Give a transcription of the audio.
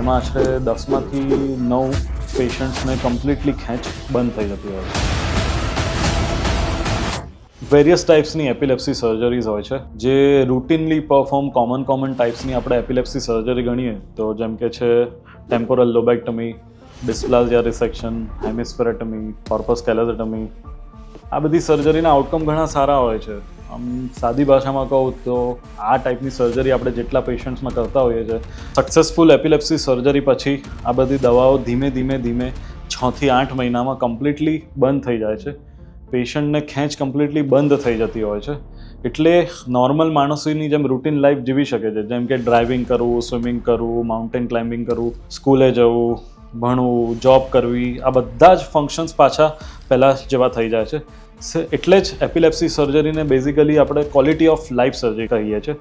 એમાં આશરે 10માંથી 9 પેશન્ટ્સને કમ્પ્લીટલી ખેંચ બંધ થઈ જતી હોય છે. વેરિયસ ટાઈપ્સની એપિલેપ્સી સર્જરીઝ હોય છે જે રૂટીનલી પરફોર્મ કોમન ટાઈપ્સની આપણે એપિલેપ્સી સર્જરી ગણીએ તો જેમ કે છે ટેમ્પોરલ લોબેક્ટમી, ડિસ્પ્લાઝિયા રિસેક્શન, હેમિસ્ફેરેટમી, કોર્પસ કેલોઝેટમી. આ બધી સર્જરીના આઉટકમ ઘણા સારા હોય છે. આમ સાદી ભાષામાં કહું તો આ ટાઈપની સર્જરી આપણે જેટલા પેશન્ટ્સમાં કરતા હોઈએ છીએ, સક્સેસફુલ એપિલેપ્સી સર્જરી પછી આ બધી દવાઓ ધીમે ધીમે 6 થી 8 મહિનામાં કમ્પ્લીટલી બંધ થઈ જાય છે. પેશન્ટને ખેંચ કમ્પ્લીટલી બંધ થઈ જતી હોય છે, એટલે નોર્મલ માણસોની જેમ રૂટીન લાઈફ જીવી શકે છે, જેમ કે ડ્રાઇવિંગ કરવું, સ્વિમિંગ કરવું, માઉન્ટેન ક્લાઇમ્બિંગ કરવું, સ્કૂલે જવું, ભણવું, જોબ કરવી, આ બધા જ ફંક્શન્સ પાછા પહેલાં જેવા થઈ જાય છે. એટલે જ એપિલેપ્સી સર્જરીને બેઝિકલી આપણે ક્વોલિટી ઓફ લાઈફ સર્જરી કહીએ છીએ.